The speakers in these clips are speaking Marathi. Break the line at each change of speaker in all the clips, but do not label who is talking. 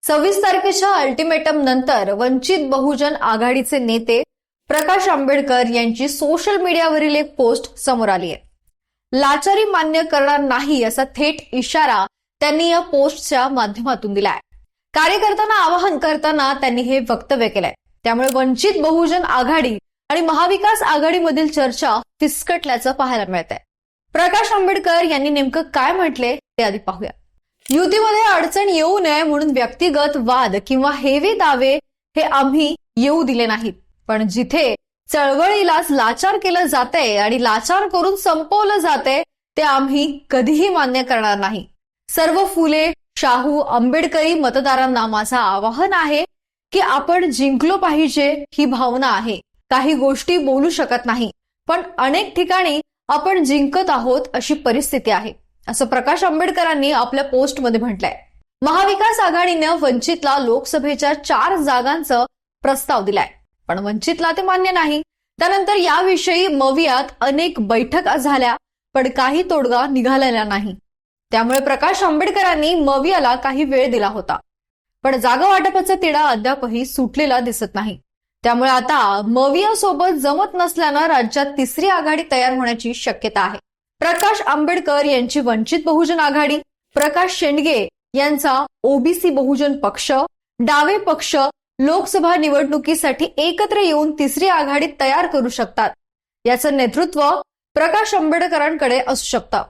26 तारखेच्या अल्टिमेटम नंतर वंचित बहुजन आघाडीचे नेते प्रकाश आंबेडकर यांची सोशल मीडियावरील एक पोस्ट समोर आली आहे। लाचारी मान्य करणार नाही असा थेट इशारा त्यांनी या पोस्टच्या माध्यमातून दिलाय। कार्यकर्त्यांना आवाहन करताना त्यांनी हे वक्तव्य केलंय। त्यामुळे वंचित बहुजन आघाडी आणि महाविकास आघाडीमधील चर्चा फिसकटल्याचं पाहायला मिळतंय। प्रकाश आंबेडकर यांनी नेमकं काय म्हटले ते आधी पाहूया। युतीमध्ये अडचण येऊ नये म्हणून व्यक्तिगत वाद किंवा हेवे दावे हे आम्ही येऊ दिले नाहीत, पण जिथे चळवळीलाच लाचार केलं जातंय आणि लाचार करून संपवलं जातंय ते आम्ही कधीही मान्य करणार नाही। सर्व फुले शाहू आंबेडकरी मतदारांना माझं आवाहन आहे की आपण जिंकलो पाहिजे ही भावना आहे। काही गोष्टी बोलू शकत नाही, पण अनेक ठिकाणी आपण जिंकत आहोत अशी परिस्थिती आहे, असं प्रकाश आंबेडकरांनी आपल्या पोस्टमध्ये म्हटलंय। महाविकास आघाडीनं वंचितला लोकसभेच्या 4 जागांचा प्रस्ताव दिलाय, पण वंचितला ते मान्य नाही। त्यानंतर याविषयी मवियात अनेक बैठका झाल्या, पण काही तोडगा निघालेला नाही। त्यामुळे प्रकाश आंबेडकरांनी मवियाला काही वेळ दिला होता, पण जागा वाटपाचा तिढा अद्यापही सुटलेला दिसत नाही। त्यामुळे आता मविया सोबत जमत नसल्यानं राज्यात तिसरी आघाडी तयार होण्याची शक्यता आहे। प्रकाश आंबेडकर यांची वंचित बहुजन आघाडी, प्रकाश शेंडगे यांचा ओबीसी बहुजन पक्ष, डावे पक्ष लोकसभा निवडणुकीसाठी एकत्र येऊन तिसरी आघाडी तयार करू शकतात। याचं नेतृत्व प्रकाश आंबेडकरांकडे असू शकतं।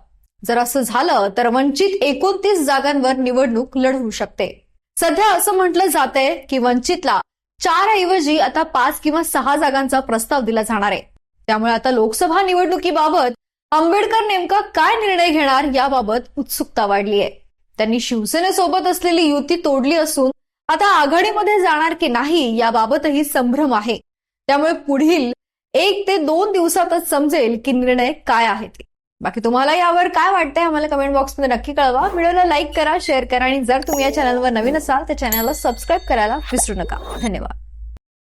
जर असं झालं तर वंचित 29 जागांवर निवडणूक लढवू शकते। सध्या असं म्हटलं जातंय की वंचितला 4 ऐवजी आता 5 किंवा 6 जागांचा प्रस्ताव दिला जाणार आहे। त्यामुळे आता लोकसभा निवडणुकीबाबत आंबेडकर नेमका काय निर्णय घेणार याबाबत उत्सुकता वाढली आहे। त्यांनी शिवसेनेसोबत असलेली युती तोडली असून आता आघाडीमध्ये जाणार की नाही याबाबतही संभ्रम आहे। त्यामुळे पुढील 1 ते 2 दिवसातच समजेल की निर्णय काय आहे ते। बाकी तुम्हाला यावर काय वाटतंय आम्हाला कमेंट बॉक्समध्ये नक्की कळवा। व्हिडिओला लाईक करा, शेअर करा आणि जर तुम्ही या चॅनलवर नवीन असाल तर चॅनलला सबस्क्राईब करायला विसरू नका। धन्यवाद।